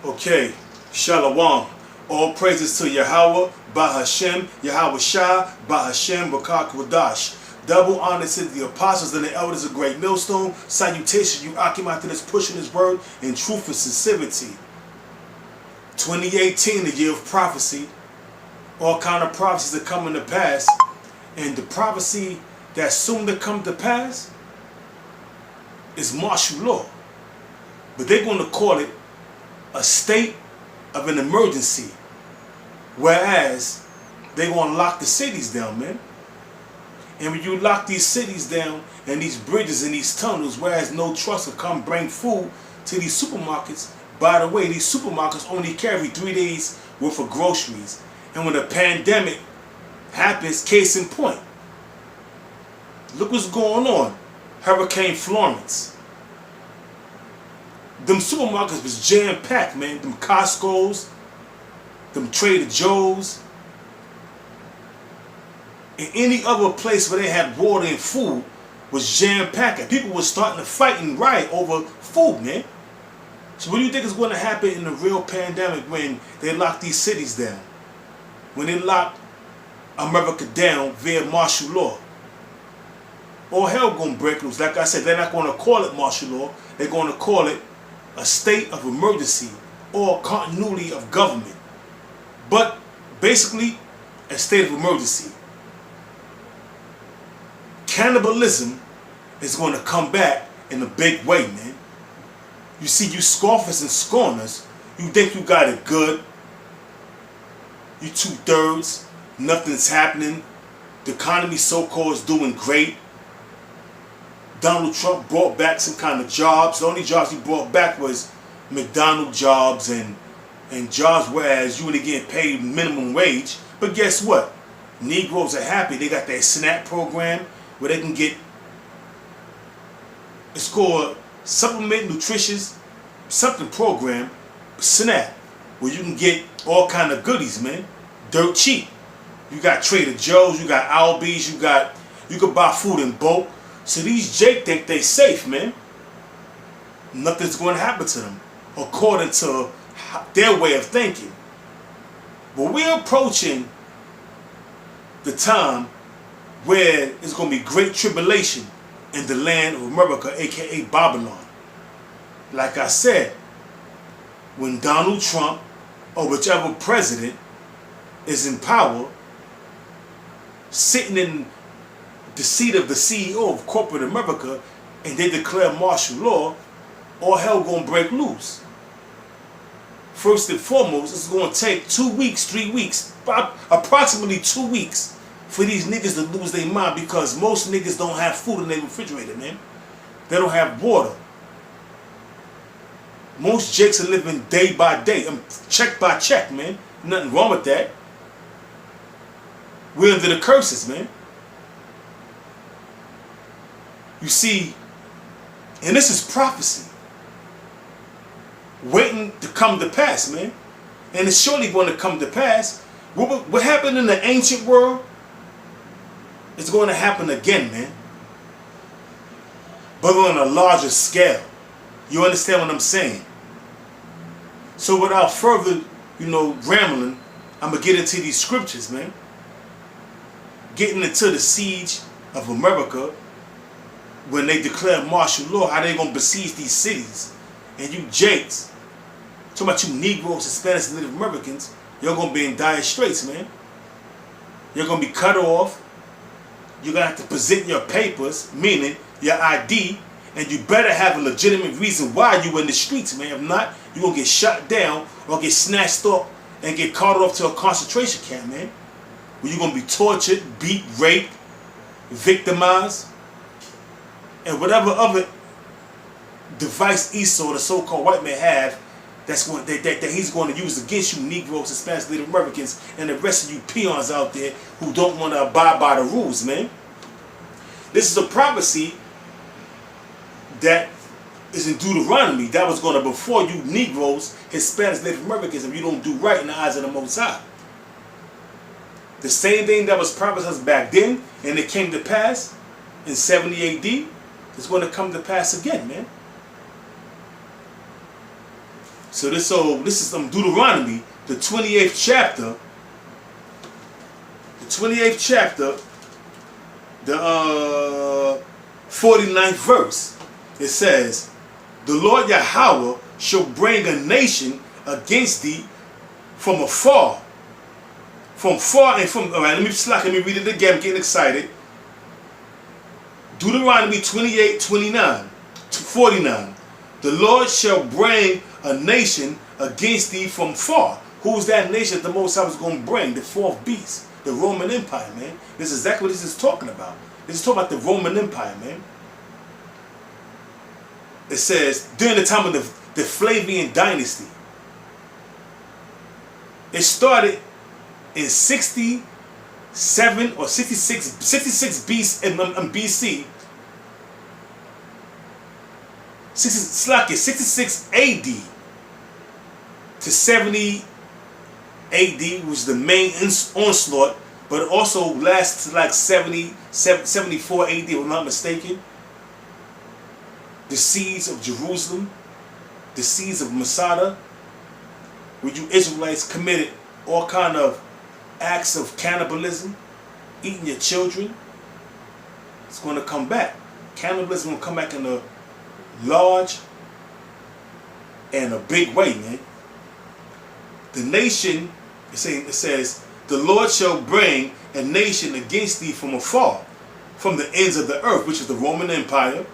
Okay, Shalom. All praises to Yahweh, Bahashem, Yahweh Shah, Bahashem, Rakah Kwadash. Double honor to the apostles and the elders of Great Millstone. Salutation, you occupy to this pushing his word in truth and sincerity. 2018, the year of prophecy. All kind of prophecies are coming to pass. And the prophecy that's soon to come to pass is martial law. But they're going to call it a state of an emergency. Whereas they're going to lock the cities down, man. And when you lock these cities down and these bridges and these tunnels, whereas no trucks will come bring food to these supermarkets. By the way, these supermarkets only carry 3 days worth of groceries. And when the pandemic happens, case in point, look what's going on. Hurricane Florence. Them supermarkets was jam-packed, man. Them Costco's, them Trader Joe's, and any other place where they had water and food was jam-packed. And people were starting to fight and riot over food, man. So what do you think is going to happen in the real pandemic when they lock these cities down? When they lock America down via martial law? All hell gonna break loose. Like I said, they're not going to call it martial law. They're going to call it a state of emergency or continuity of government. But basically, a state of emergency. Cannibalism is going to come back in a big way, man. You see, you scoffers and scorners, you think you got it good. You 2/3, nothing's happening. The economy so-called is doing great. Donald Trump brought back some kind of jobs. The only jobs he brought back was McDonald's jobs and jobs whereas you would get paid minimum wage. But guess what? Negroes are happy. They got their SNAP program where they can get, it's called Supplement Nutritious something program, SNAP, where you can get all kind of goodies, man. Dirt cheap. You got Trader Joe's, you got Albies, you can buy food in bulk. So these Jake think they safe, man. Nothing's going to happen to them according to their way of thinking. But we're approaching the time where it's going to be great tribulation in the land of America, aka Babylon. Like I said, when Donald Trump or whichever president is in power, sitting in the seat of the CEO of corporate America, and they declare martial law, all hell gonna break loose. First and foremost, it's gonna take 2 weeks, 3 weeks, approximately 2 weeks for these niggas to lose their mind, because most niggas don't have food in their refrigerator, man. They don't have water. Most jakes are living day by day, check by check, man. Nothing wrong with that. We're under the curses, man. You see, and this is prophecy waiting to come to pass, man. And it's surely going to come to pass. What happened in the ancient world is going to happen again, man. But on a larger scale. You understand what I'm saying? So without further, rambling, I'm going to get into these scriptures, man. Getting into the siege of America, when they declare martial law, how they gonna besiege these cities. And you Jakes, talking about you Negroes, Hispanics, and Native Americans, you're gonna be in dire straits, man. You're gonna be cut off. You're gonna have to present your papers, meaning your ID, and you better have a legitimate reason why you in the streets, man. If not, you're gonna get shot down or get snatched up and get carted off to a concentration camp, man. Where you're gonna be tortured, beat, raped, victimized, and whatever other device Esau, the so-called white man, have that he's going to use against you Negroes, Hispanics, Native Americans, and the rest of you peons out there who don't want to abide by the rules, man. This is a prophecy that is in Deuteronomy that was going to before you Negroes, Hispanics, Native Americans, if you don't do right in the eyes of the Most High. The same thing that was prophesied back then, and it came to pass in 70 AD, is going to come to pass again, man. So this is Deuteronomy, the 28th chapter. The 28th chapter, the 49th verse. It says, "The Lord Yahweh shall bring a nation against thee from afar." From far and from, all right, let me read it again. I'm getting excited. Deuteronomy 28:29-49. "The Lord shall bring a nation against thee from far." Who's that nation that the Most High was going to bring? The fourth beast, the Roman Empire, man. This is exactly what this is talking about. This is talking about the Roman Empire, man. It says, during the time of the Flavian dynasty. It started in 67 or 66 BC, 66 AD to 70 AD was the main onslaught, but it also lasted like 74 AD, if I'm not mistaken. The siege of Jerusalem, the siege of Masada, where you Israelites committed all kind of acts of cannibalism, eating your children. It's going to come back. Cannibalism will come back in a large and a big way, man. The nation, it says, "The Lord shall bring a nation against thee from afar, from the ends of the earth," which is the Roman Empire,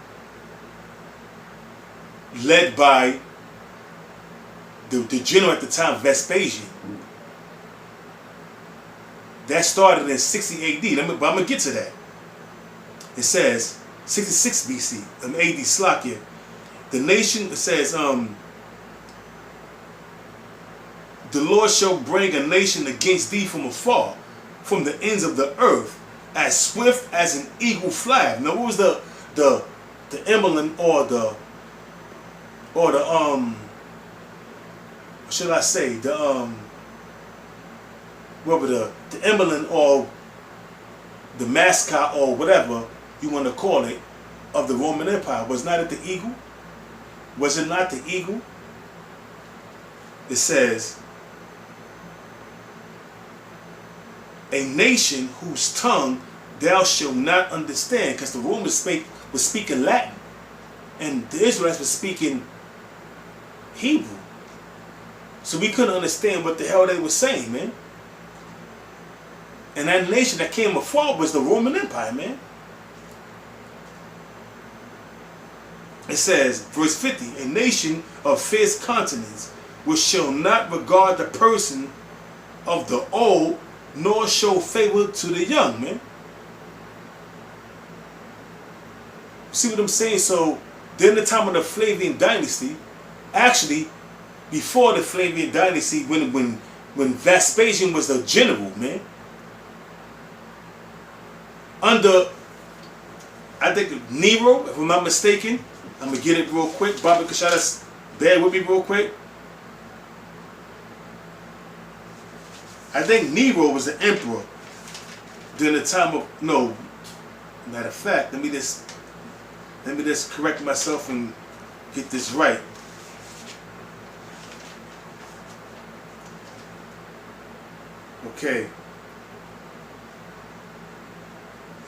led by the general at the time, Vespasian. That started in 60 AD, but I'm going to get to that. It says, 66 BC, AD, Slakia. The nation, it says, "The Lord shall bring a nation against thee from afar, from the ends of the earth, as swift as an eagle flieth." Now, what was the emblem or should I say the emblem or the mascot or whatever you want to call it of the Roman Empire? Was not it the eagle? Was it not the eagle? It says, "A nation whose tongue thou shalt not understand," because the Romans was speaking Latin, and the Israelites were speaking Hebrew. So we couldn't understand what the hell they were saying, man. And that nation that came afar was the Roman Empire, man. It says, verse 50, "A nation of fierce countenance, which shall not regard the person of the old, nor show favor to the young," man. See what I'm saying? So, during the time of the Flavian dynasty, actually, before the Flavian dynasty, when Vespasian was the general, man, under, I think, Nero, if I'm not mistaken. I'm going to get it real quick. Bobby Kashadas, bear with me real quick. I think Nero was the emperor during the time of, no, matter of fact, let me just correct myself and get this right. Okay.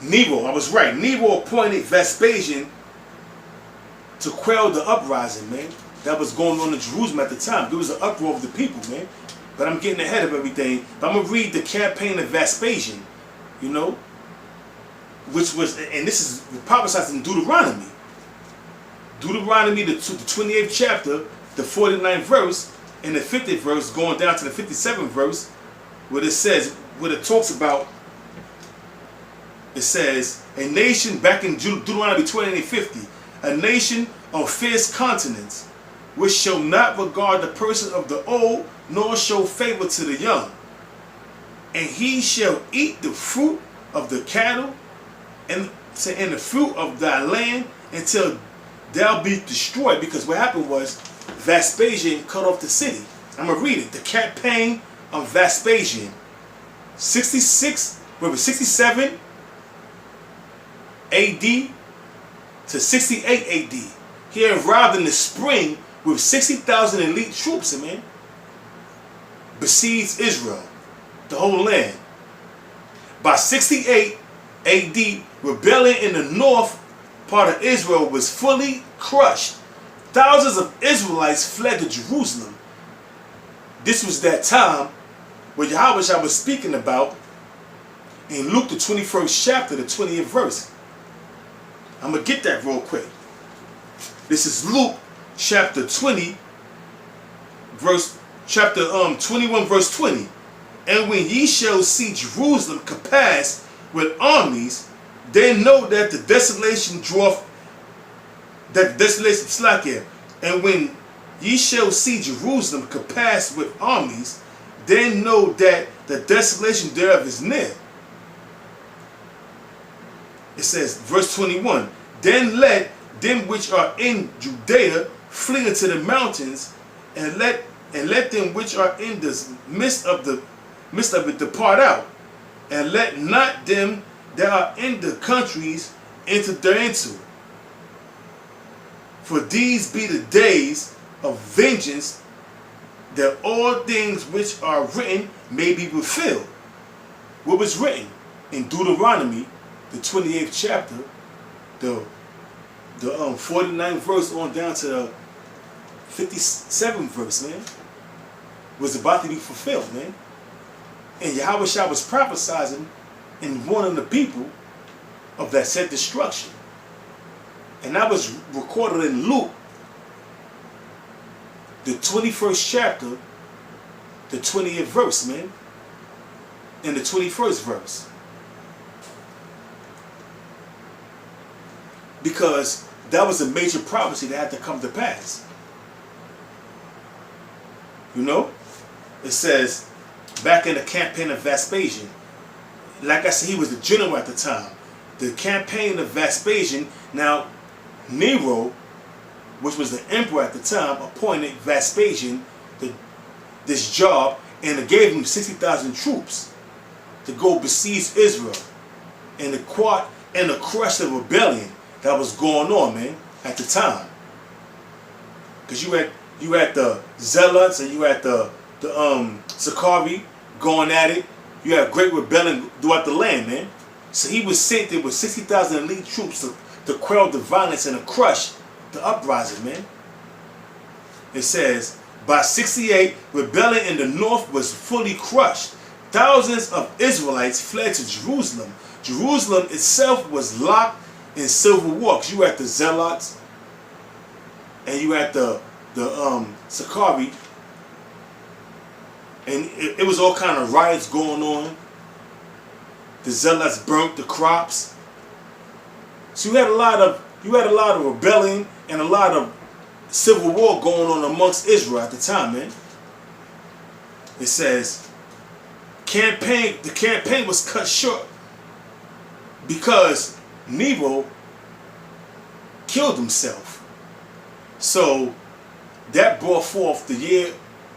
Nero, I was right. Nero appointed Vespasian to quell the uprising, man, that was going on in Jerusalem at the time. There was an uproar of the people, man. But I'm getting ahead of everything. But I'm going to read the campaign of Vespasian, you know, which was, and this is prophesied in Deuteronomy. Deuteronomy, the 28th chapter, the 49th verse, and the 50th verse, going down to the 57th verse, where it says, where it talks about, it says, a nation, back in Deuteronomy 28:50, a nation of fierce countenance, which shall not regard the person of the old, nor show favor to the young. And he shall eat the fruit of the cattle and the fruit of thy land until thou be destroyed. Because what happened was Vespasian cut off the city. I'm going to read it. The campaign of Vespasian, 67 AD to 68 AD. He arrived in the spring with 60,000 elite troops, man, besieged Israel, the whole land. By 68 AD, rebellion in the north part of Israel was fully crushed. Thousands of Israelites fled to Jerusalem. This was that time where Yahweh was speaking about in Luke the 21st chapter, the 20th verse. I'm going to get that real quick. This is Luke chapter 20, chapter 21 verse 20. And when ye shall see Jerusalem compassed with armies, then know that the desolation draweth, that the desolation slack here. And when ye shall see Jerusalem compassed with armies, then know that the desolation thereof is near. It says, verse 21, then let them which are in Judea flee into the mountains, and let them which are in the midst of it depart out, and let not them that are in the countries enter thereinto. For these be the days of vengeance, that all things which are written may be fulfilled. What was written in Deuteronomy, the 28th chapter, the 49th verse on down to the 57th verse, man, was about to be fulfilled, man. And Yahweh Shah was prophesizing and warning the people of that said destruction. And that was recorded in Luke, the 21st chapter, the 20th verse, man, and the 21st verse. Because that was a major prophecy that had to come to pass. You know? It says, back in the campaign of Vespasian, like I said, he was the general at the time. The campaign of Vespasian, now Nero, which was the emperor at the time, appointed Vespasian this job, and it gave him 60,000 troops to go besiege Israel and to crush the rebellion that was going on, man, at the time. Because you had the Zealots and you had the Sakari going at it. You had great rebellion throughout the land, man. So he was sent there with 60,000 elite troops to quell the violence and to crush the uprising, man. It says, by 68, rebellion in the north was fully crushed. Thousands of Israelites fled to Jerusalem. Jerusalem itself was locked in civil war. Because you had the Zealots and you had the Sakari, and it was all kind of riots going on. The Zealots burnt the crops. So you had a lot of rebellion and a lot of civil war going on amongst Israel at the time, man. It says the campaign was cut short because Nero killed himself. So that brought forth the year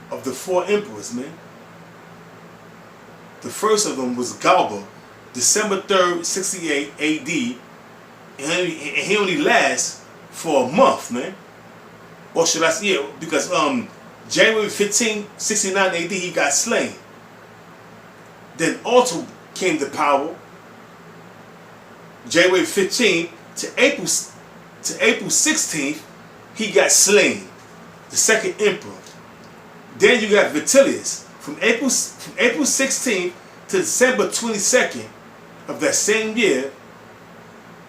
of the 4 emperors, man. The first of them was Galba, December 3rd, 68 AD, and he only lasts for a month, man. Or should I say, yeah, because January 15, 69 AD, he got slain. Then Otto came to power, January 15 to April 16th, he got slain, the second emperor. Then you got Vitellius from April 16th to December 22nd of that same year,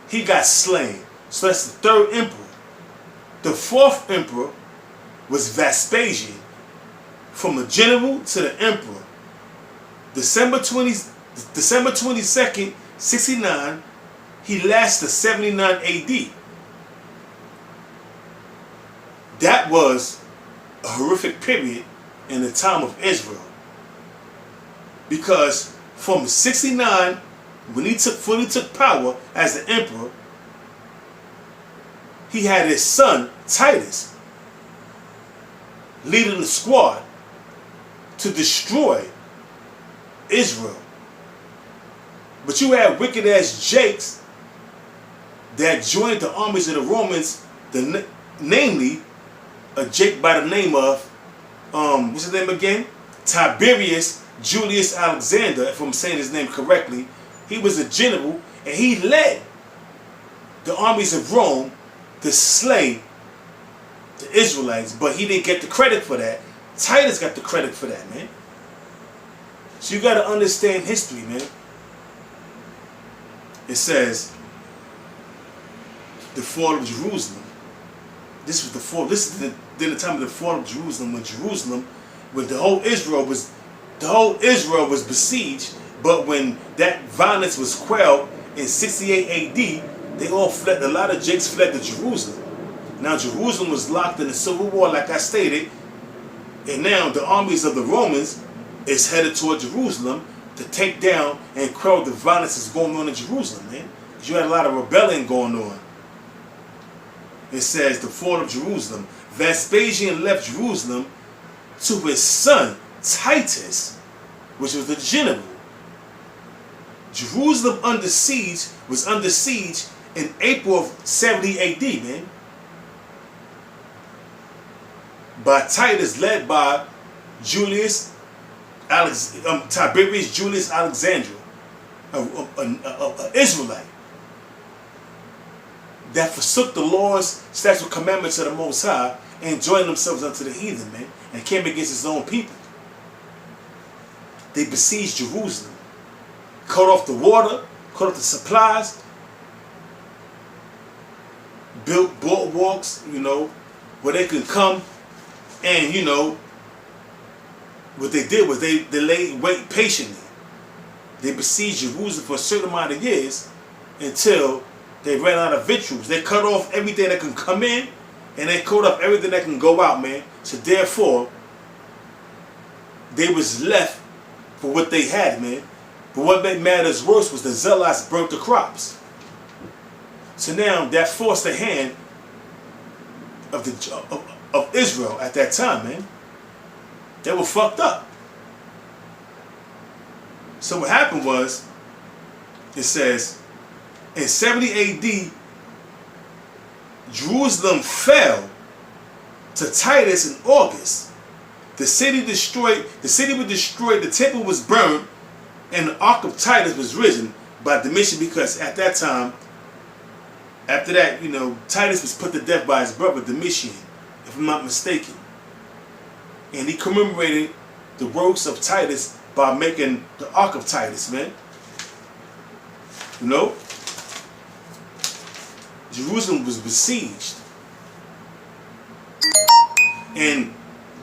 he got slain. So that's the third emperor. The fourth emperor was Vespasian, from the general to the emperor. December 22nd, 69, he lasted 79 AD. That was a horrific period in the time of Israel. Because from 69, when he fully took power as the emperor, he had his son, Titus, leading the squad to destroy Israel. But you had wicked-ass Jakes that joined the armies of the Romans, namely a Jake by the name of, what's his name again? Tiberius Julius Alexander, if I'm saying his name correctly. He was a general, and he led the armies of Rome to slay the Israelites, but he didn't get the credit for that. Titus got the credit for that, man. So you got to understand history, man. It says the fall of Jerusalem. This was the fall. This is the time of the fall of Jerusalem, when the whole Israel was besieged. But when that violence was quelled in 68 A.D., they all fled. A lot of Jakes fled to Jerusalem. Now Jerusalem was locked in a civil war, like I stated, and now the armies of the Romans is headed toward Jerusalem to take down and quell the violence that's going on in Jerusalem, man. Because you had a lot of rebellion going on. It says the fall of Jerusalem. Vespasian left Jerusalem to his son Titus, which was the general. Jerusalem was under siege in April of 70 AD, man. By Titus, led by Tiberius Julius Alexander, an Israelite that forsook the laws, statutes, and commandments of the Most High and joined themselves unto the heathen, man, and came against his own people. They besieged Jerusalem, cut off the water, cut off the supplies, built boardwalks, where they could come, and what they did was they wait patiently. They besieged Jerusalem for a certain amount of years until they ran out of victuals. They cut off everything that can come in, and they cut off everything that can go out, man. So therefore, they was left for what they had, man. But what made matters worse was the zealots burnt the crops. So now that forced the hand of Israel at that time, man. They were fucked up. So what happened was, it says, in 70 AD, Jerusalem fell to Titus in August. The city was destroyed, the temple was burned, and the ark of Titus was risen by Domitian, because at that time, after that, Titus was put to death by his brother Domitian, if I'm not mistaken. And he commemorated the works of Titus by making the ark of Titus, man. Jerusalem was besieged. And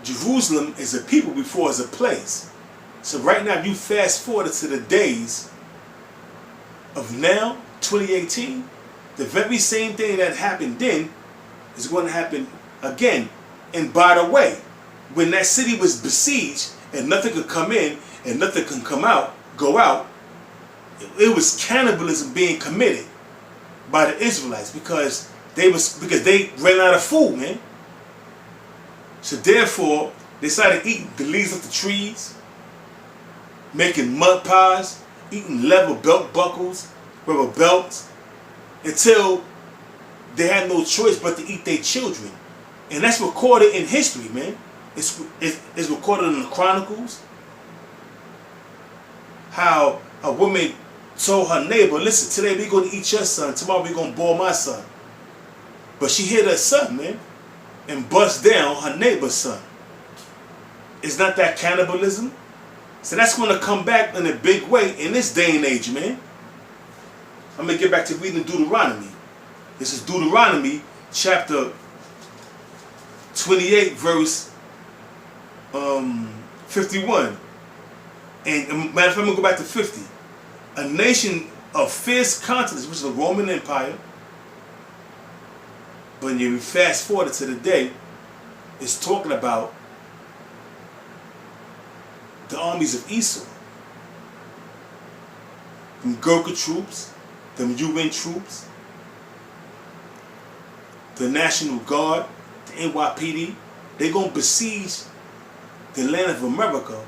Jerusalem is a people before it's a place. So right now, if you fast forward to the days of now, 2018, the very same thing that happened then is going to happen again. And by the way, when that city was besieged and nothing could come in and nothing can go out, it was cannibalism being committed by the Israelites because they ran out of food, man. So therefore, they started eating the leaves of the trees, making mud pies, eating leather belt buckles, rubber belts, until they had no choice but to eat their children. And that's recorded in history, man. It's recorded in the Chronicles. How a woman told her neighbor, listen, today we're going to eat your son, tomorrow we're going to boil my son. But she hit her son, man, and bust down her neighbor's son. Is not that cannibalism? So that's going to come back in a big way in this day and age, man. I'm going to get back to reading Deuteronomy. This is Deuteronomy chapter 28, verse 51. And matter of fact, I'm going to go back to 50. A nation of fierce continents, which is the Roman Empire. But when you fast forward to the day, it's talking about the armies of Esau. Them Gurkha troops, them UN troops, the National Guard, the NYPD, they're going to besiege the land of America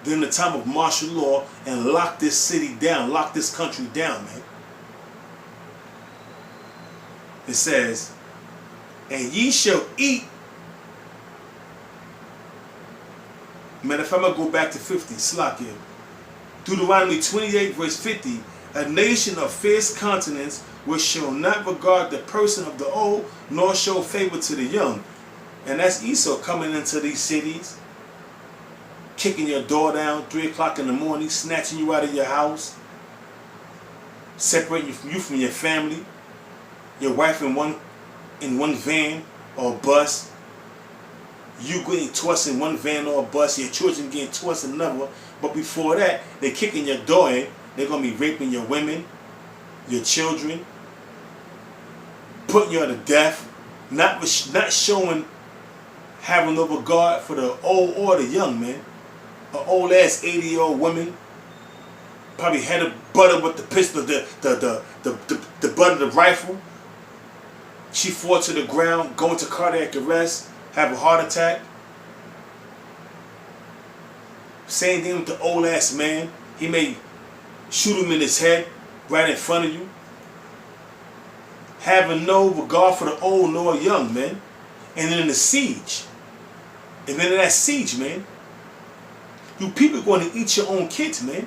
during the time of martial law and lock this city down, lock this country down, man. It says, and ye shall eat Matter of fact, I'm going to go back to 50. Slakia. Deuteronomy 28 verse 50. A nation of fierce countenance which shall not regard the person of the old, nor show favor to the young. And that's Esau coming into these cities, kicking your door down 3 o'clock in the morning, snatching you out of your house, separating you from your family, your wife in one van or bus, you getting tossed in one van or bus, your children getting tossed in another. But before that, they're kicking your door in. They're going to be raping your women, your children, putting you to death, not showing, having no regard for the old or the young, man. An old ass 80-year-old woman, probably had a butter with the pistol, the butt of the rifle. She fall to the ground, go into cardiac arrest, have a heart attack. Same thing with the old ass man. He may shoot him in his head right in front of you. Having no regard for the old nor young, man. And then in the siege. And then in that siege, man, you people are going to eat your own kids, man.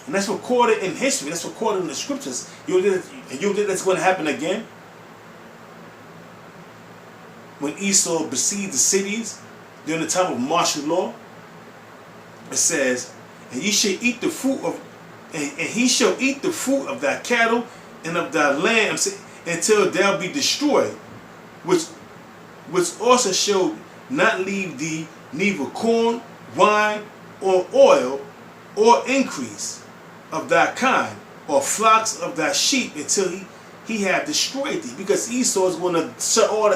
And that's recorded in history. That's recorded in the scriptures. You think that's going to happen again? When Esau besieged the cities during the time of martial law, it says, and ye shall eat the fruit of, and he shall eat the fruit of thy cattle and of thy land until thou be destroyed, which also shall not leave thee neither corn, wine, or oil, or increase of thy kind, or flocks of thy sheep, until he have destroyed thee. Because Esau is going to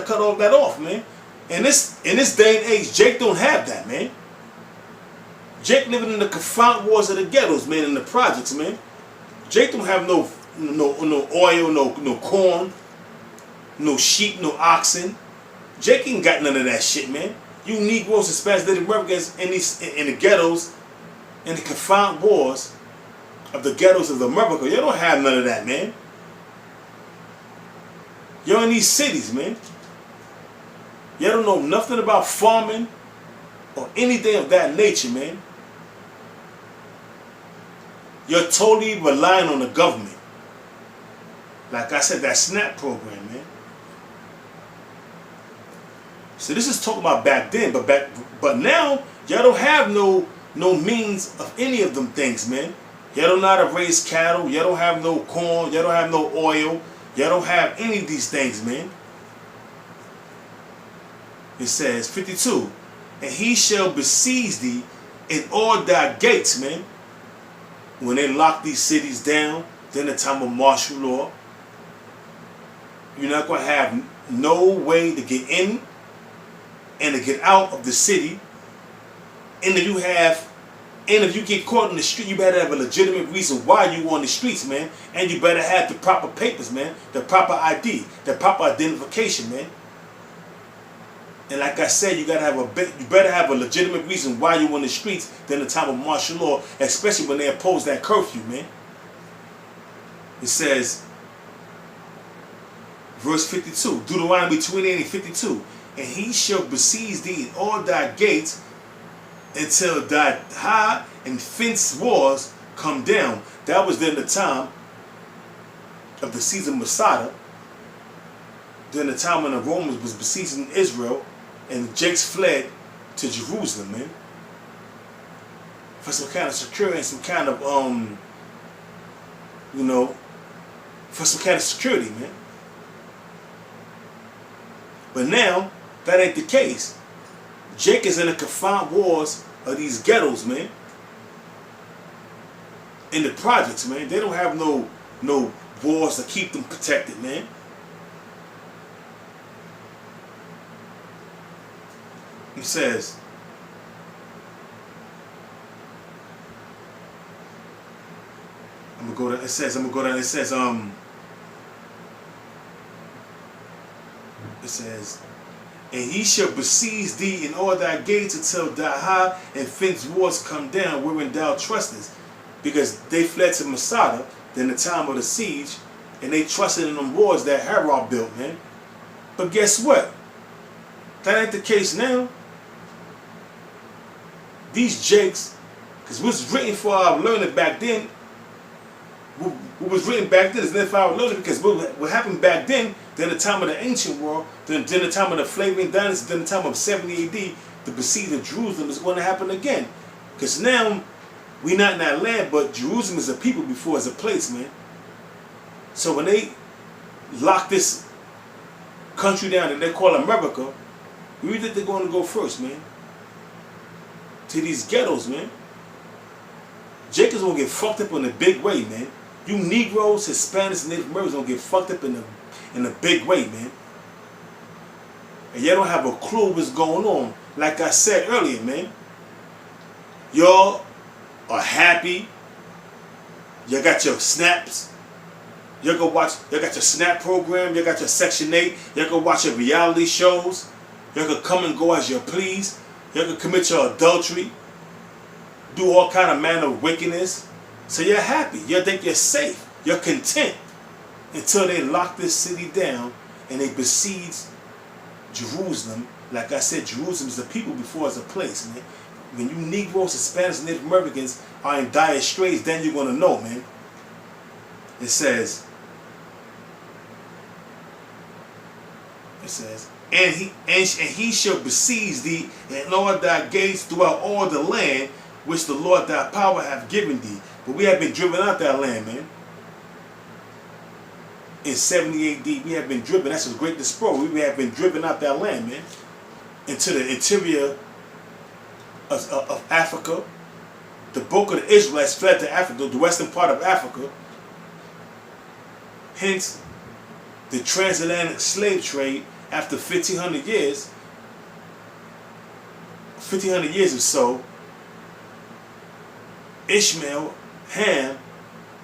cut all that off, man. And in this day and age, Jake don't have that, man. Jake living in the confined walls of the ghettos, man, in the projects, man. Jake don't have no oil, no corn, no sheep, no oxen. Jake ain't got none of that shit, man. You Negroes and Spanish Native Americans in the ghettos, in the confined walls of the ghettos of America, you don't have none of that, man. You're in these cities, man. You don't know nothing about farming or anything of that nature, man. You're totally relying on the government. Like I said, that SNAP program, man. So this is talking about back then, but now y'all don't have no means of any of them things, man. Y'all don't know how to raise cattle. Y'all don't have no corn. Y'all don't have no oil. Y'all don't have any of these things, man. It says 52, and he shall besiege thee in all thy gates, man. When they lock these cities down, then the time of martial law, you're not going to have no way to get in and to get out of the city. And if you get caught in the street, you better have a legitimate reason why you on the streets, man. And you better have the proper papers, man. The proper ID, the proper identification, man. And like I said, you better have a legitimate reason why you on the streets than the time of martial law, especially when they oppose that curfew, man. It says, verse 52, Deuteronomy 28 and 52, and he shall besiege thee in all thy gates until thy high and fenced walls come down. That was then the time of the siege of Masada, during the time when the Romans was besieging Israel, and Jakes fled to Jerusalem, man, for some kind of security and some kind of for some kind of security, man. But now that ain't the case. Jake is in the confined walls of these ghettos, man. In the projects, man. They don't have no walls to keep them protected, man. It says, I'm gonna go down. It says, and he shall besiege thee in all thy gates until thy high and fenced walls come down, wherein thou trustest. Because they fled to Masada in the time of the siege, and they trusted in them walls that Herod built, man. But guess what? That ain't the case now. these jakes, because what was written for our learning back then, what was written back then is never for our learning, because what happened back then, during the time of the ancient world, during the time of the Flavian dynasty, during the time of 70 AD, the besieging of Jerusalem is going to happen again. Because now, we not in that land, but Jerusalem is a people before it's a place, man. So when they lock this country down that they call America, where do you think they're going to go first, man? To these ghettos, man. Jacob's going to get fucked up in a big way, man. You Negroes, Hispanics, and Native Americans going to get fucked up in a big way, man. And y'all don't have a clue what's going on. Like I said earlier, man. Y'all are happy. Y'all got your snaps. Y'all go watch, y'all got your snap program. Y'all got your Section 8. Y'all go watch your reality shows. Y'all can come and go as you please. Y'all can commit your adultery. Do all kind of manner of wickedness. So you're happy. You think you're safe. You're content. Until they lock this city down and they besiege Jerusalem. Like I said, Jerusalem is a people before it's a place, man. When you Negroes, Hispanics, and Native Americans are in dire straits, then you're going to know, man. It says, and he shall besiege thee and Lord thy gates throughout all the land which the Lord thy power hath given thee. But we have been driven out that land, man. In 70 AD, we have been driven. That's a great dispersal. We have been driven out that land, man, into the interior of Africa. The bulk of the Israelites fled to Africa, the western part of Africa. Hence, the transatlantic slave trade after 1,500 years, 1,500 years or so, Ishmael, Ham,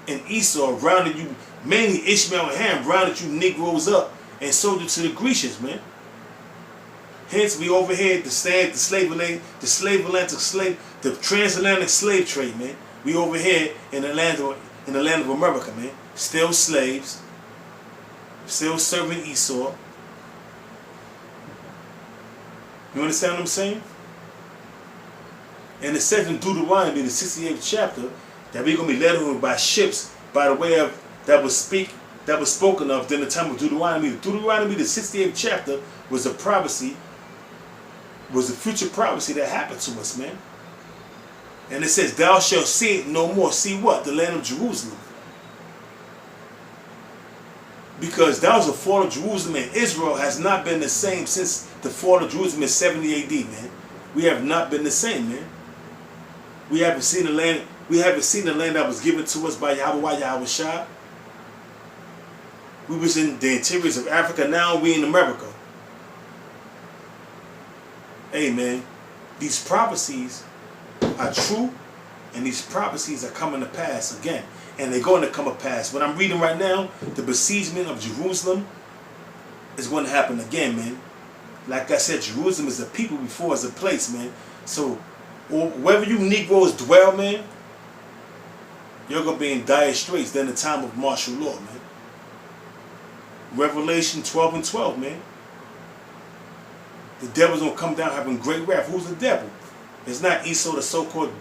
and Esau rounded you, mainly Ishmael and Ham rounded you Negroes up and sold you to the Grecians, man. Hence, we overhead the transatlantic slave trade, man. We over here in the land of America, man. Still slaves, still serving Esau. You understand what I'm saying? And it says in Deuteronomy, the 68th chapter, that we're going to be led over by ships by the way of that was spoken of during the time of Deuteronomy. Deuteronomy, the 68th chapter, was a prophecy, was a future prophecy that happened to us, man. And it says, thou shalt see it no more. See what? The land of Jerusalem. Because that was the fall of Jerusalem, and Israel has not been the same since the fall of Jerusalem in 70 AD, man. We have not been the same, man. We haven't seen the land. We haven't seen the land that was given to us by Yahweh Shah. We was in the interiors of Africa. Now we in America. Hey, man, these prophecies are true, and these prophecies are coming to pass again, and they're going to come to pass. What I'm reading right now, the besiegement of Jerusalem is going to happen again, man. Like I said, Jerusalem is a people before it's a place, man. So wherever you Negroes dwell, man, you're going to be in dire straits during the time of martial law, man. Revelation 12:12, man. The devil's going to come down having great wrath. Who's the devil? It's not Esau, the so-called,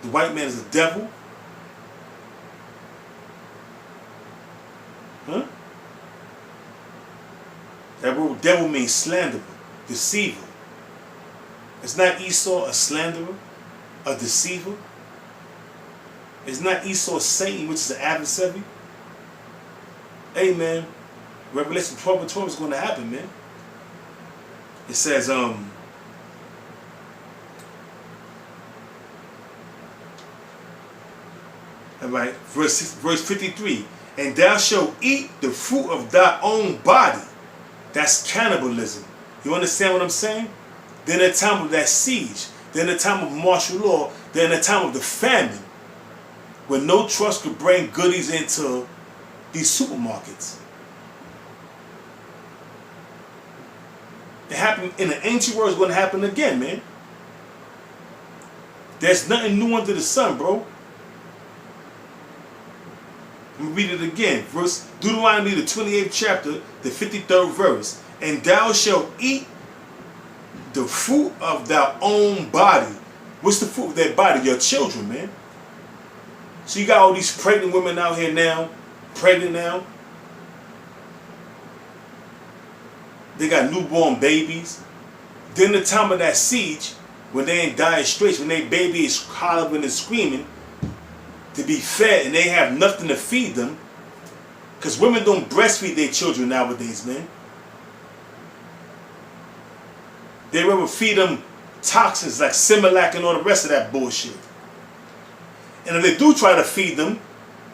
the white man is the devil. Huh? That word devil means slanderer, deceiver. It's not Esau a slanderer, a deceiver. It's not Esau Satan, which is an adversary. Hey, man, Revelation 12:12 is going to happen, man. It says, all right, verse 53, and thou shalt eat the fruit of thy own body. That's cannibalism. You understand what I'm saying? Then the time of that siege, then the time of martial law, then the time of the famine, when no trust could bring goodies into these supermarkets. It happened in the ancient world. It's going to happen again, man. There's nothing new under the sun, bro. Let me read it again. Deuteronomy, the 28th chapter, the 53rd verse. And thou shalt eat the fruit of thy own body. What's the fruit of their body? Your children, man. So you got all these pregnant women out here now, pregnant now. They got newborn babies. Then the time of that siege, when they in dire straits, when their baby is hollering and screaming to be fed and they have nothing to feed them, because women don't breastfeed their children nowadays, man. They rather feed them toxins like Similac and all the rest of that bullshit. And if they do try to feed them,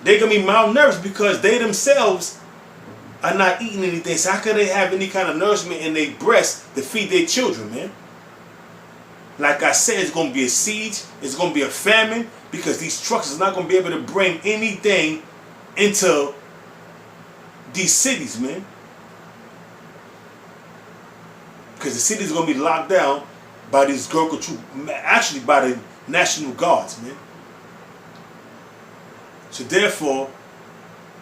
they're going to be malnourished because they themselves are not eating anything. So how can they have any kind of nourishment in their breast to feed their children, man? Like I said, it's going to be a siege. It's going to be a famine because these trucks are not going to be able to bring anything into these cities, man. Because the cities are going to be locked down by these Gurkha troops, actually by the National Guards, man. So therefore,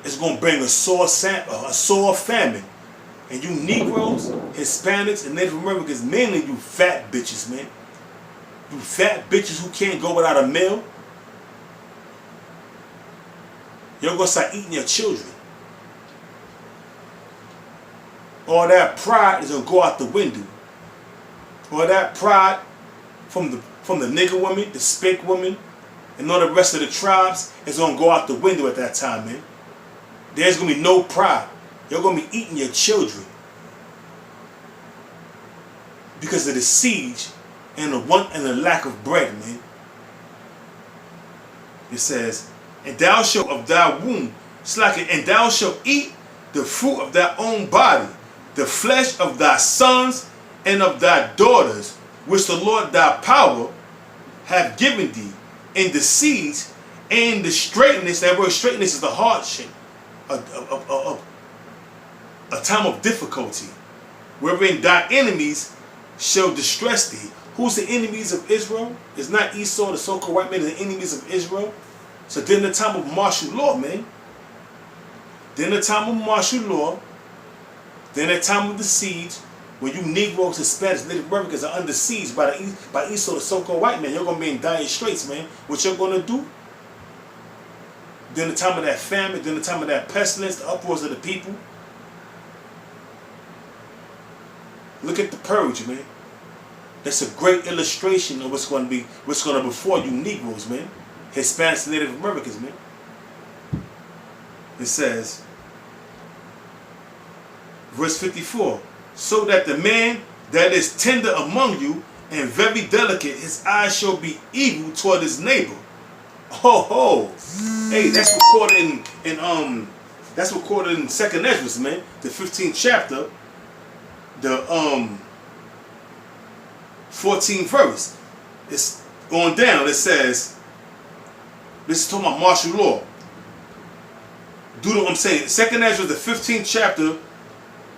it's going to bring a sore famine. And you Negroes, Hispanics, and Native Americans, mainly you fat bitches, man. You fat bitches who can't go without a meal. You're going to start eating your children. All that pride is going to go out the window. All that pride from the nigger women, the spick women, and all the rest of the tribes is going to go out the window at that time, man. There's going to be no pride. You're going to be eating your children because of the siege and the lack of bread, man. It says, and thou shalt of thy womb slacken, and thou shalt eat the fruit of thy own body, the flesh of thy sons and of thy daughters, which the Lord thy power hath given thee in the siege and the straightness. That word straightness is the hardship, a time of difficulty, wherein thy enemies shall distress thee. Who's the enemies of Israel? It's not Esau, the so-called white man, the enemies of Israel. So then the time of martial law, man. Then the time of martial law. Then the time of the siege, when you Negroes, Hispanics, Native Americans are under siege by Esau, the so-called white man. You're going to be in dire straits, man. What you're going to do? Then the time of that famine, then the time of that pestilence, the uproars of the people. Look at the purge, man. That's a great illustration of what's going to befall you Negroes, man. Hispanics and Native Americans, man. It says, verse 54, so that the man that is tender among you and very delicate, his eyes shall be evil toward his neighbor. Ho. Hey, that's recorded in 2nd Ezra, man, the 15th chapter, the 14th verse. It's going down. It says, this is talking about martial law. I'm saying 2nd Ezra, the 15th chapter,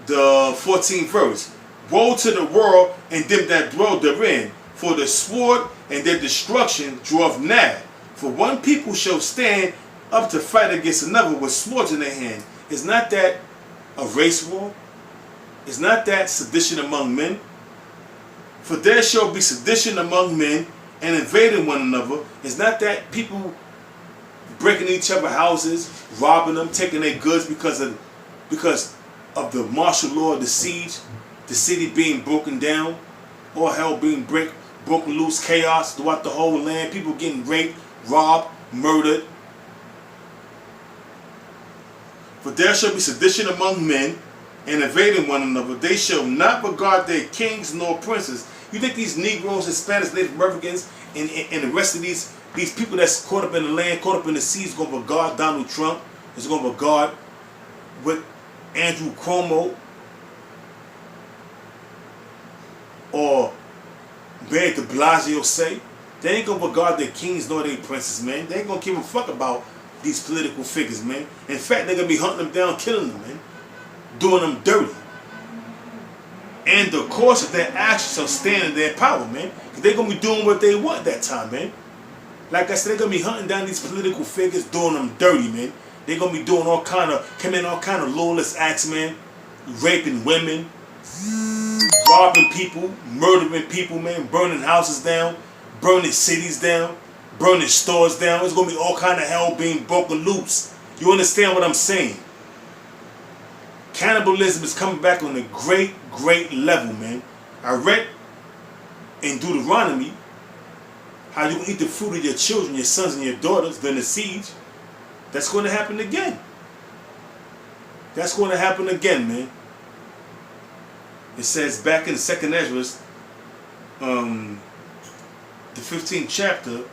the 14th verse. Woe to the world and them that dwell therein, for the sword and their destruction draweth nigh. For one people shall stand up to fight against another with swords in their hand. Is not that a race war? Is not that sedition among men? For there shall be sedition among men and invading one another. Is not that people breaking each other's houses, robbing them, taking their goods because of the martial law, the siege, the city being broken down, all hell being broken loose, chaos throughout the whole land, people getting raped, robbed, murdered. For there shall be sedition among men and invading one another. They shall not regard their kings nor princes. You think these Negroes, Hispanics, Native Americans, and the rest of these people that's caught up in the land, caught up in the sea, is going to regard Donald Trump, is going to regard what Andrew Cuomo or Mayor de Blasio say? They ain't going to regard their kings nor their princes, man. They ain't going to give a fuck about these political figures, man. In fact, they're going to be hunting them down, killing them, man. Doing them dirty. And the course of their actions will stand in their power, man. Because they're going to be doing what they want that time, man. Like I said, they're going to be hunting down these political figures, doing them dirty, man. They're going to be doing all kind of lawless acts, man. Raping women, robbing people, murdering people, man. Burning houses down, burning cities down, burning stores down. There's going to be all kind of hell being broken loose. You understand what I'm saying? Cannibalism is coming back on a great, great level, man. I read in Deuteronomy how you can eat the fruit of your children, your sons and your daughters during the siege. That's going to happen again. That's going to happen again, man. It says back in the 2nd Ezra, the 15th chapter,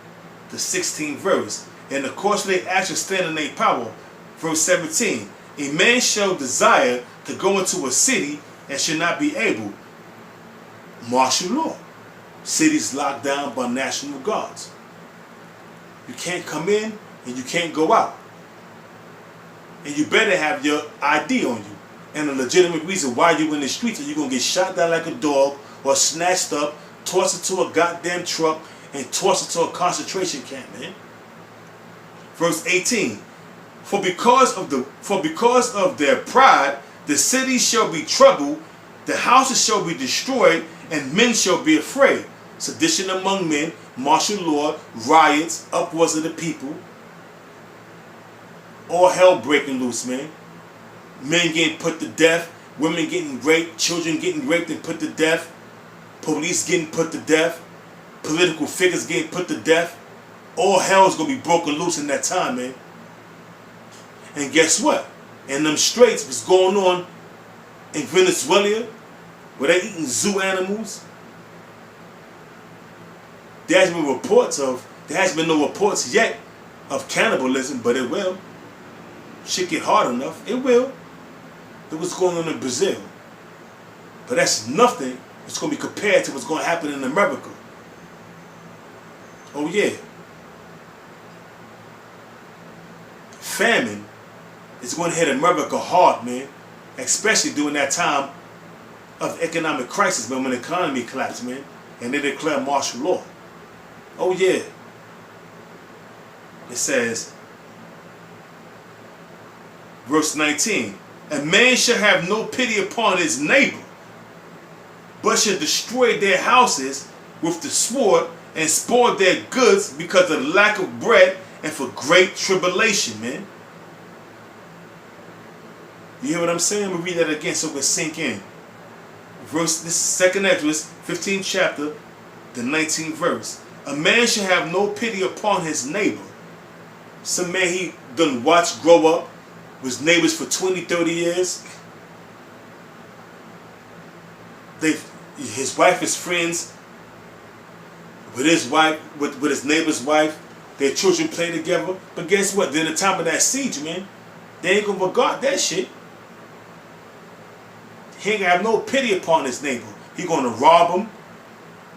the 16th verse. And the course of their actions stand in their power. Verse 17. A man shall desire to go into a city and shall not be able. Martial law. Cities locked down by national guards. You can't come in and you can't go out. And you better have your ID on you. And a legitimate reason why you're in the streets, or you're going to get shot down like a dog or snatched up, tossed into a goddamn truck, and tossed into a concentration camp, man. Verse 18. For because of their pride, the cities shall be troubled, the houses shall be destroyed, and men shall be afraid. Sedition among men, martial law, riots, uproars of the people. All hell breaking loose, man. Men getting put to death, women getting raped, children getting raped and put to death, police getting put to death, political figures getting put to death. All hell's gonna be broken loose in that time, man. And guess what? In them straits, what's going on in Venezuela, where they're eating zoo animals, there hasn't been no reports yet of cannibalism, but it will. Shit get hard enough, it will. Look what's going on in Brazil. But that's nothing. It's going to be compared to what's going to happen in America. Oh yeah. Famine is going to hit America hard, man. Especially during that time of economic crisis, man, when the economy collapsed, man. And they declare martial law. Oh yeah. It says, verse 19, a man shall have no pity upon his neighbor, but shall destroy their houses with the sword and spoil their goods because of lack of bread and for great tribulation, man. You hear what I'm saying? We'll read that again so it can sink in. This is 2nd Ezra, 15th chapter, the 19th verse. A man shall have no pity upon his neighbor. Some man he done watched grow up, was neighbors for 20, 30 years. His wife is friends with his wife, with his neighbor's wife. Their children play together. But guess what? During the time of that siege, man, they ain't gonna regard that shit. He ain't gonna have no pity upon his neighbor. He gonna rob him,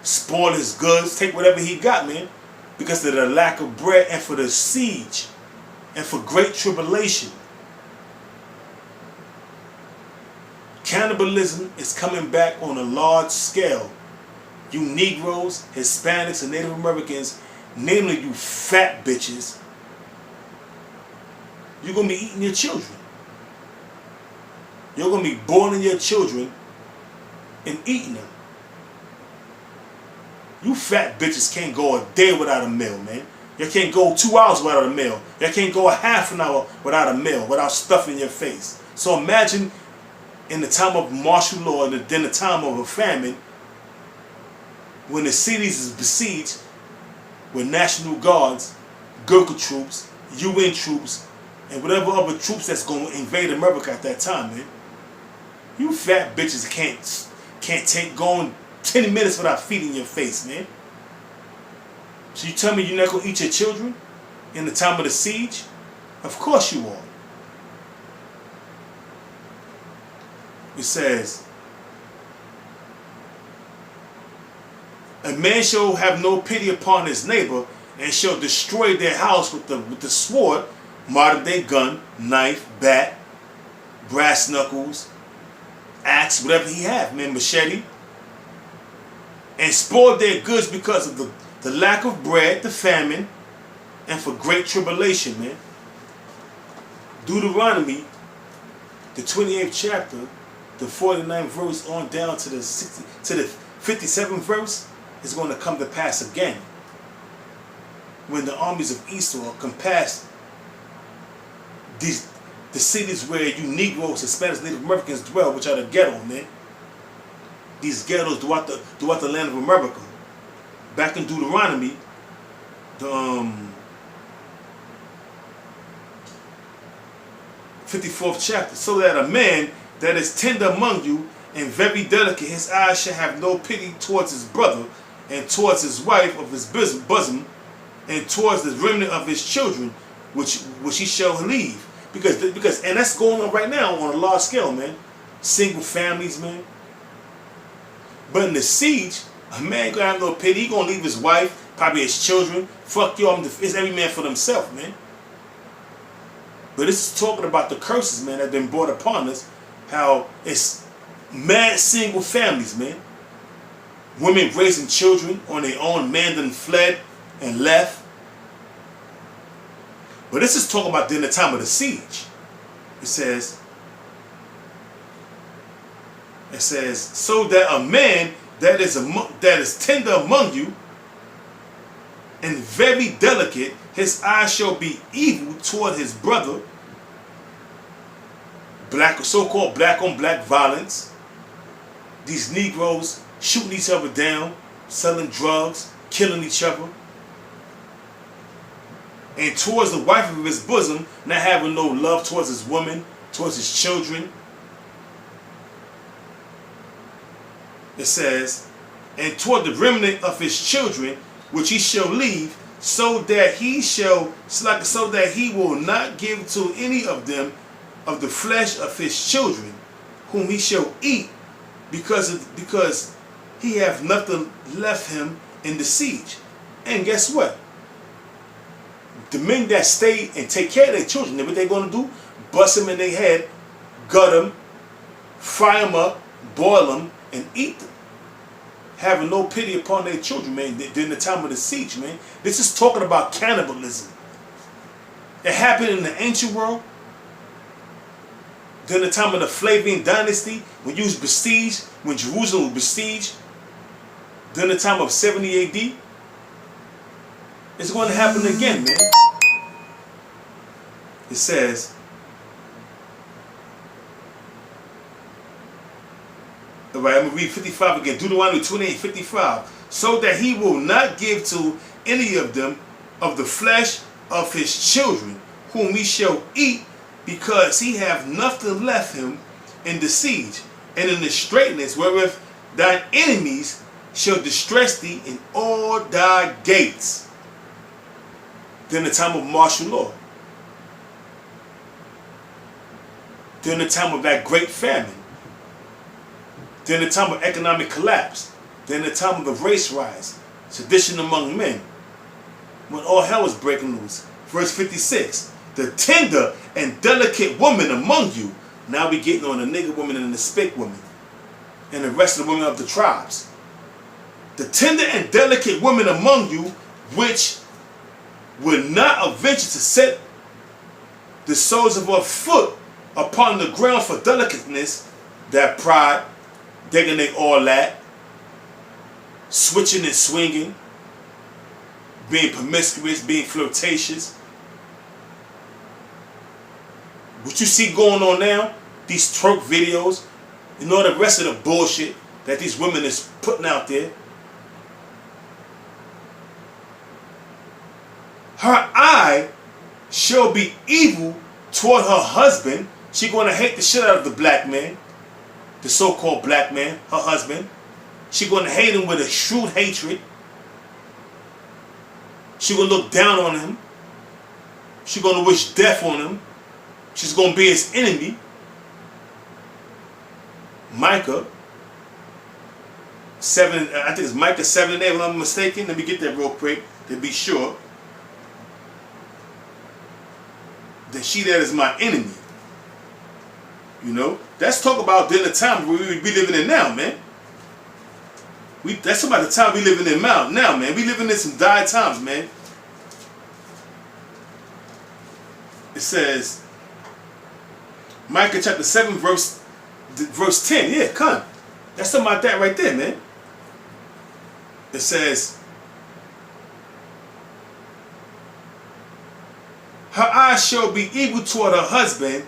spoil his goods, take whatever he got, man, because of the lack of bread and for the siege and for great tribulation. Cannibalism is coming back on a large scale. You Negroes, Hispanics, and Native Americans, namely you fat bitches, you're going to be eating your children. You're going to be boiling your children and eating them. You fat bitches can't go a day without a meal, man. You can't go 2 hours without a meal. You can't go a half an hour without a meal, without stuffing your face. So imagine in the time of martial law and then the time of a famine, when the cities is besieged with National Guards, Gurkha troops, UN troops, and whatever other troops that's going to invade America at that time, man. You fat bitches can't take going 10 minutes without feeding your face, man. So you tell me you're not going to eat your children in the time of the siege? Of course you are. It says, a man shall have no pity upon his neighbor and shall destroy their house with the sword, modern day gun, knife, bat, brass knuckles, axe, whatever he have, man, machete, and spoil their goods because of the lack of bread, the famine, and for great tribulation, man. Deuteronomy, the 28th chapter, the 49th verse on down to the 57th verse is going to come to pass again. when the armies of Esau compassed the cities where you Negroes, Hispanics, Native Americans dwell, which are the ghetto, man. These ghettos throughout the land of America. Back in Deuteronomy, the 54th chapter, so that a man that is tender among you and very delicate, his eyes shall have no pity towards his brother, and towards his wife of his bosom, and towards the remnant of his children, which he shall leave. Because and that's going on right now on a large scale, man. Single families, man. But in the siege, a man gonna have no pity. He gonna leave his wife, probably his children. Fuck you, it's every man for themselves, man. But this is talking about the curses, man, that have been brought upon us. How it's mad single families, man. Women raising children on their own, man done fled and left. But this is talking about during the time of the siege. It says, so that a man that is tender among you and very delicate, his eyes shall be evil toward his brother. So-called black on black violence. These Negroes shooting each other down, selling drugs, killing each other. And towards the wife of his bosom, not having no love towards his woman, towards his children. It says, and toward the remnant of his children, which he shall leave, so that he will not give to any of them of the flesh of his children, whom he shall eat, because he have nothing left him in the siege. And guess what? The men that stay and take care of their children, then what they going to do? Bust them in their head, gut them, fry them up, boil them, and eat them. Having no pity upon their children, man, during the time of the siege, man. This is talking about cannibalism. It happened in the ancient world. During the time of the Flavian dynasty, when you was besieged, when Jerusalem was besieged, during the time of 70 AD, it's going to happen again, man. It says, all right, I'm going to read 55 again. Deuteronomy 28:55. So that he will not give to any of them of the flesh of his children, whom he shall eat, because he have nothing left him in the siege, and in the straitness wherewith thine enemies shall distress thee in all thy gates. During the time of martial law. During the time of that great famine. During the time of economic collapse. During the time of the race rise. Sedition among men. When all hell was breaking loose. Verse 56. The tender and delicate woman among you. Now we getting on the nigger woman and the spick woman. And the rest of the women of the tribes. The tender and delicate woman among you, which will not venture to set the soles of her foot upon the ground for delicateness, that pride, digging they all that, switching and swinging, being promiscuous, being flirtatious. What you see going on now, these twerk videos, and all the rest of the bullshit that these women is putting out there. Her eye shall be evil toward her husband. She going to hate the shit out of the black man, the so-called black man, her husband. She going to hate him with a shrewd hatred. She going to look down on him. She going to wish death on him. She's going to be his enemy. Micah 7, I think it's Micah 7 and 8, if I'm mistaken. Let me get that real quick to be sure. That she that is my enemy. You know? Let's talk about during the time we living in now, man. That's about the time we living in now, man. We living in some dire times, man. It says, Micah chapter 7, verse 10. Yeah, come. That's something about that right there, man. It says, wife shall be evil toward her husband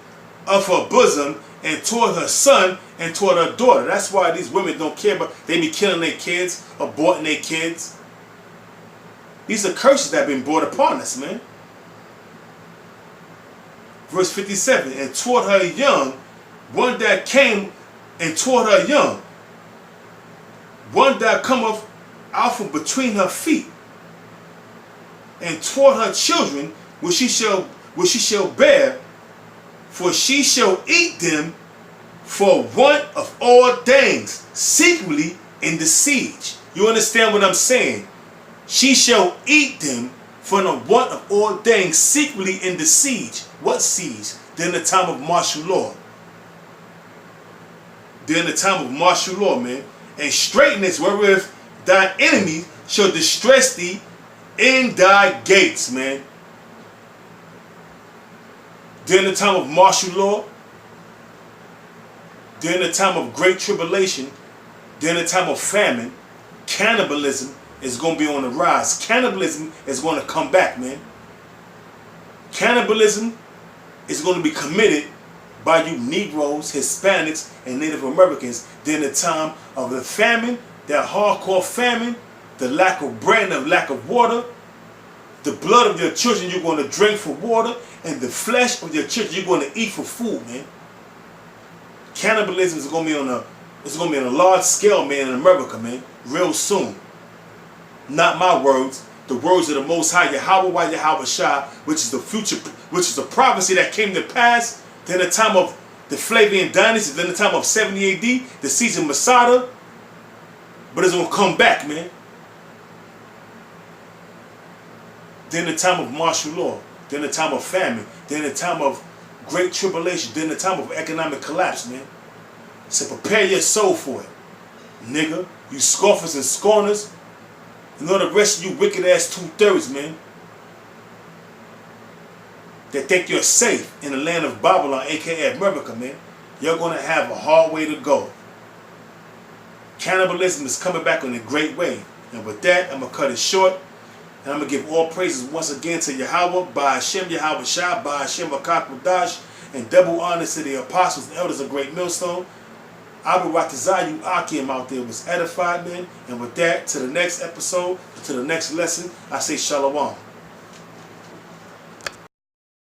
of her bosom, and toward her son, and toward her daughter. That's why these women don't care about, they be killing their kids, aborting their kids. These are curses that have been brought upon us, man. Verse 57, and toward her young, one that came, and toward her young, one that cometh out from between her feet, and toward her children which she shall bear, for she shall eat them for want of all things, secretly in the siege. You understand what I'm saying? She shall eat them for the want of all things, secretly in the siege. What siege? During the time of martial law. During the time of martial law, man. And straightness wherewith thy enemy shall distress thee in thy gates, man. During the time of martial law, during the time of great tribulation, during the time of famine, cannibalism is going to be on the rise. Cannibalism is going to come back, man. Cannibalism is going to be committed by you Negroes, Hispanics, and Native Americans during the time of the famine, that hardcore famine, the lack of bread and the lack of water, the blood of your children you're going to drink for water, and the flesh of your children you're going to eat for food, man. Cannibalism is going to be on a large scale, man, in America, man, real soon. Not my words, the words of the Most High Yahweh Yahweh Shah, which is the future, which is the prophecy that came to pass during the time of the Flavian dynasty, during the time of 70 AD, the siege of Masada. But it's going to come back, man. During the time of martial law, during the time of famine, during the time of great tribulation, during the time of economic collapse, man. So prepare your soul for it, nigga. You scoffers and scorners, and all the rest of you wicked ass 2/3, man, that think you're safe in the land of Babylon, aka America, man. You're gonna have a hard way to go. Cannibalism is coming back in a great way. And with that, I'm gonna cut it short. And I'm going to give all praises once again to Yahweh, by Hashem Yahweh Shah, by Hashem Akakwadash, and double honors to the apostles and elders of Great Millstone. Abu Ratazayu Akim out there was edified, man. And with that, to the next episode, to the next lesson, I say Shalom.